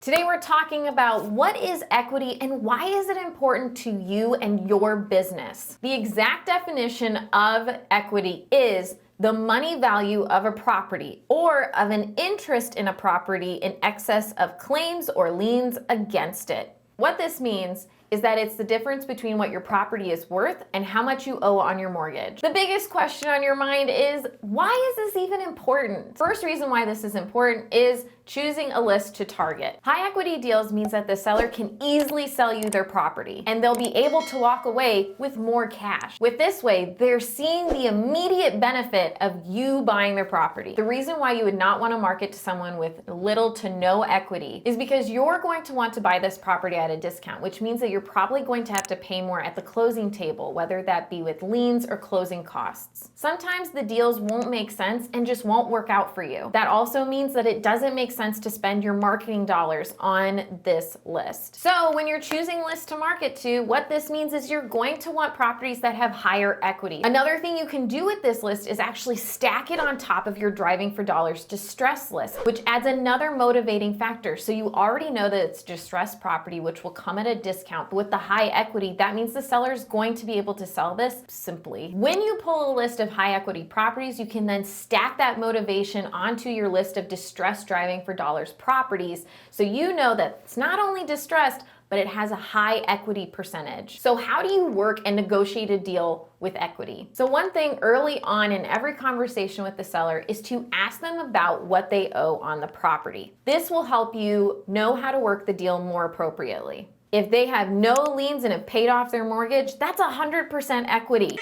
Today we're talking about what is equity and why is it important to you and your business. The exact definition of equity is the money value of a property or of an interest in a property in excess of claims or liens against it. What this means is that it's the difference between what your property is worth and how much you owe on your mortgage. The biggest question on your mind is, why is this even important? First reason why this is important is choosing a list to target. High equity deals means that the seller can easily sell you their property and they'll be able to walk away with more cash. With this way, they're seeing the immediate benefit of you buying their property. The reason why you would not want to market to someone with little to no equity is because you're going to want to buy this property at a discount, which means that you're probably going to have to pay more at the closing table, whether that be with liens or closing costs. Sometimes the deals won't make sense and just won't work out for you. That also means that it doesn't make sense to spend your marketing dollars on this list. So when you're choosing lists to market to, what this means is you're going to want properties that have higher equity. Another thing you can do with this list is actually stack it on top of your driving for dollars distress list, which adds another motivating factor. So you already know that it's distressed property, which will come at a discount. But with the high equity, that means the seller is going to be able to sell this simply. When you pull a list of high equity properties, you can then stack that motivation onto your list of distressed driving for dollars properties, so you know that it's not only distressed, but it has a high equity percentage. So how do you work and negotiate a deal with equity? So one thing early on in every conversation with the seller is to ask them about what they owe on the property. This will help you know how to work the deal more appropriately. If they have no liens and have paid off their mortgage, that's 100% equity.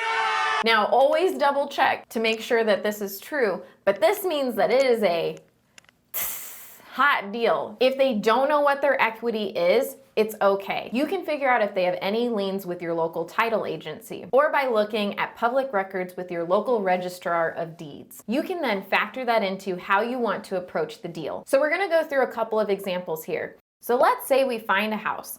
Now, always double check to make sure that this is true, but this means that it is a hot deal. If they don't know what their equity is, it's okay. You can figure out if they have any liens with your local title agency or by looking at public records with your local registrar of deeds. You can then factor that into how you want to approach the deal. So we're gonna go through a couple of examples here. So let's say we find a house,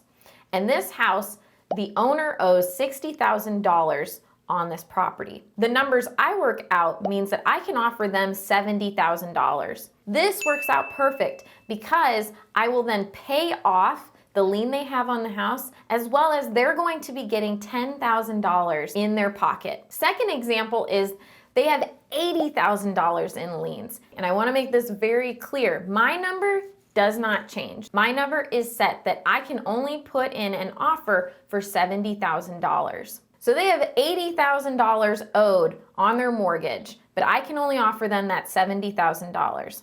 and this house, the owner owes $60,000 on this property. The numbers I work out means that I can offer them $70,000. This works out perfect because I will then pay off the lien they have on the house, as well as they're going to be getting $10,000 in their pocket. Second example is they have $80,000 in liens. And I wanna make this very clear. My number does not change. My number is set that I can only put in an offer for $70,000. So they have $80,000 owed on their mortgage, but I can only offer them that $70,000.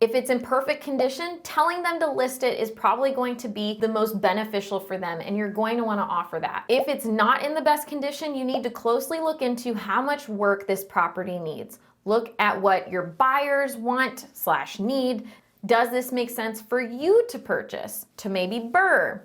If it's in perfect condition, telling them to list it is probably going to be the most beneficial for them, and you're going to want to offer that. If it's not in the best condition, you need to closely look into how much work this property needs. Look at what your buyers want/need. Does this make sense for you to purchase, to maybe BRRRR?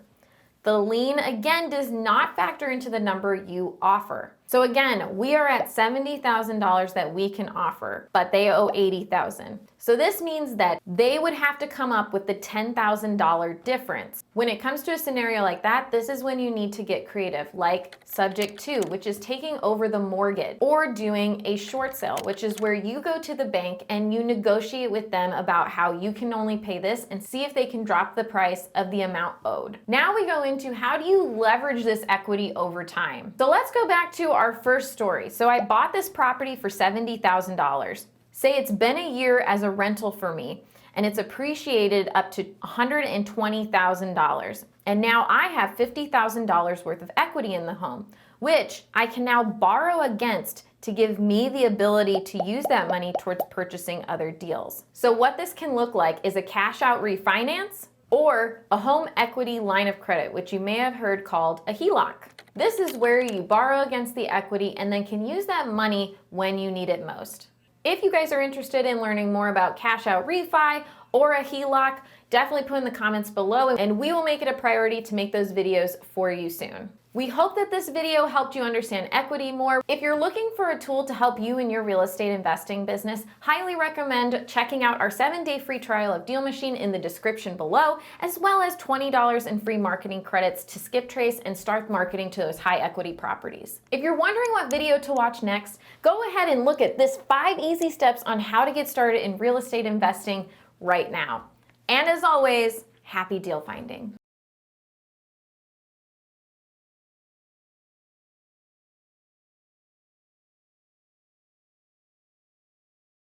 The lien, again, does not factor into the number you offer. So again, we are at $70,000 that we can offer, but they owe $80,000. So this means that they would have to come up with the $10,000 difference. When it comes to a scenario like that, this is when you need to get creative, like subject to, which is taking over the mortgage, or doing a short sale, which is where you go to the bank and you negotiate with them about how you can only pay this and see if they can drop the price of the amount owed. Now we go into how do you leverage this equity over time. So let's go back to our first story. So I bought this property for $70,000. Say it's been a year as a rental for me and it's appreciated up to $120,000. And now I have $50,000 worth of equity in the home, which I can now borrow against to give me the ability to use that money towards purchasing other deals. So what this can look like is a cash out refinance or a home equity line of credit, which you may have heard called a HELOC. This is where you borrow against the equity and then can use that money when you need it most. If you guys are interested in learning more about cash out refi or a HELOC, definitely put in the comments below and we will make it a priority to make those videos for you soon. We hope that this video helped you understand equity more. If you're looking for a tool to help you in your real estate investing business, highly recommend checking out our 7-day free trial of DealMachine in the description below, as well as $20 in free marketing credits to skip trace and start marketing to those high equity properties. If you're wondering what video to watch next, go ahead and look at this 5 easy steps on how to get started in real estate investing right now. And as always, Happy deal finding.